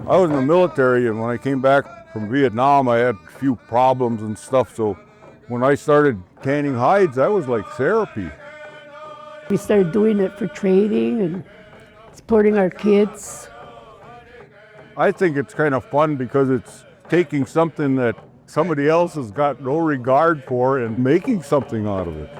I was in the military, and when I came back from Vietnam, I had a few problems and stuff, so when I started tanning hides, that was like therapy. We started doing it for trading and supporting our kids. I think it's kind of fun because it's taking something that somebody else has got no regard for and making something out of it.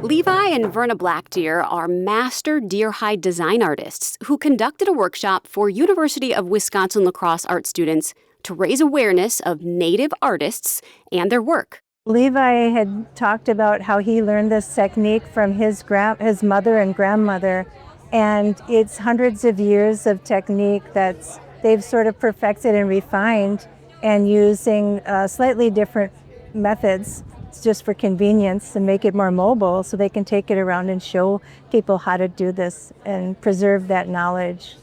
Levi and Verna Blackdeer are master deer hide design artists who conducted a workshop for University of Wisconsin-La Crosse art students to raise awareness of Native artists and their work. Levi had talked about how he learned this technique from his mother and grandmother, and it's hundreds of years of technique that they've sort of perfected and refined, and using slightly different methods just for convenience and make it more mobile so they can take it around and show people how to do this and preserve that knowledge.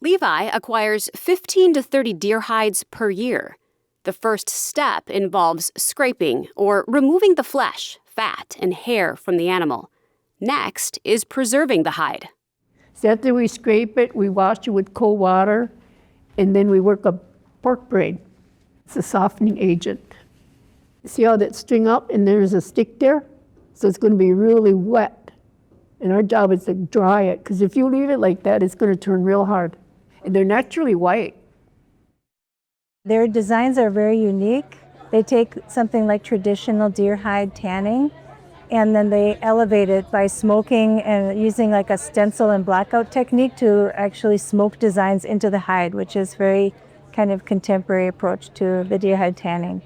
Levi acquires 15 to 30 deer hides per year. The first step involves scraping or removing the flesh, fat, and hair from the animal. Next is preserving the hide. So after we scrape it, we wash it with cold water, and then we work a pork braid. It's a softening agent. See how that string up and there's a stick there? So it's going to be really wet. And our job is to dry it, because if you leave it like that, it's going to turn real hard. And they're naturally white. Their designs are very unique. They take something like traditional deer hide tanning, and then they elevate it by smoking and using like a stencil and blackout technique to actually smoke designs into the hide, which is very kind of contemporary approach to the deer hide tanning.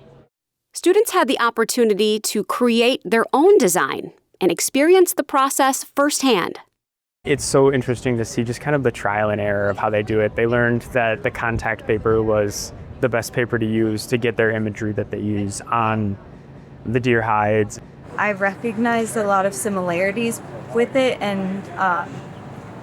Students had the opportunity to create their own design and experience the process firsthand. It's so interesting to see just kind of the trial and error of how they do it. They learned that the contact paper was the best paper to use to get their imagery that they use on the deer hides. I've recognized a lot of similarities with it and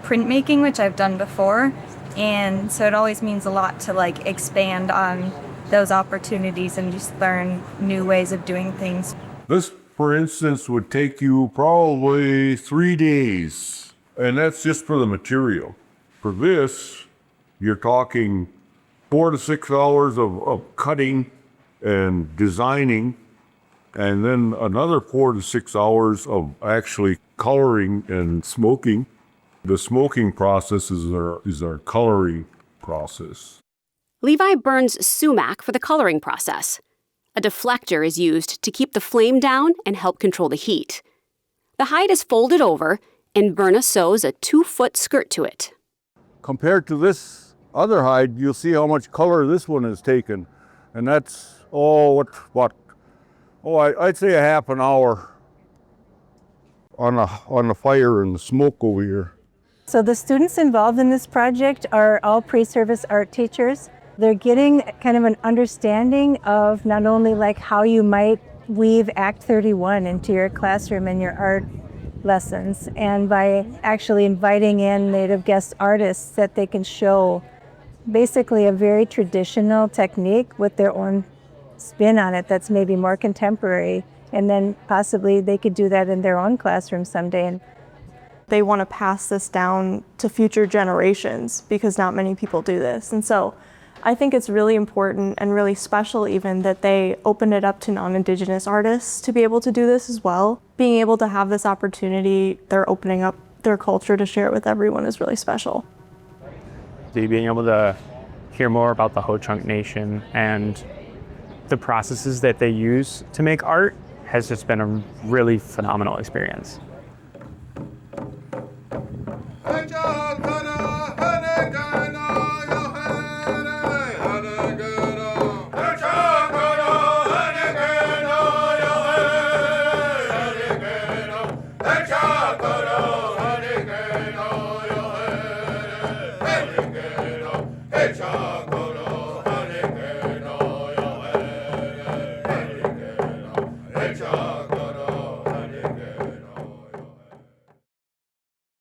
printmaking, which I've done before. And so it always means a lot to like expand on those opportunities and just learn new ways of doing things. This, for instance, would take you probably 3 days, and that's just for the material. For this, you're talking 4 to 6 hours of cutting and designing, and then another 4 to 6 hours of actually coloring and smoking. The smoking process is our coloring process. Levi burns sumac for the coloring process. A deflector is used to keep the flame down and help control the heat. The hide is folded over, and Verna sews a 2-foot skirt to it. Compared to this other hide, you'll see how much color this one has taken. And that's, I'd say a half an hour on the fire and the smoke over here. So the students involved in this project are all pre-service art teachers. They're getting kind of an understanding of not only like how you might weave Act 31 into your classroom and your art lessons, and by actually inviting in native guest artists that they can show basically a very traditional technique with their own spin on it that's maybe more contemporary, and then possibly they could do that in their own classroom someday. They want to pass this down to future generations because not many people do this. And so I think it's really important and really special even that they open it up to non-Indigenous artists to be able to do this as well. Being able to have this opportunity, they're opening up their culture to share it with everyone is really special. Being able to hear more about the Ho-Chunk Nation and the processes that they use to make art has just been a really phenomenal experience. Good job,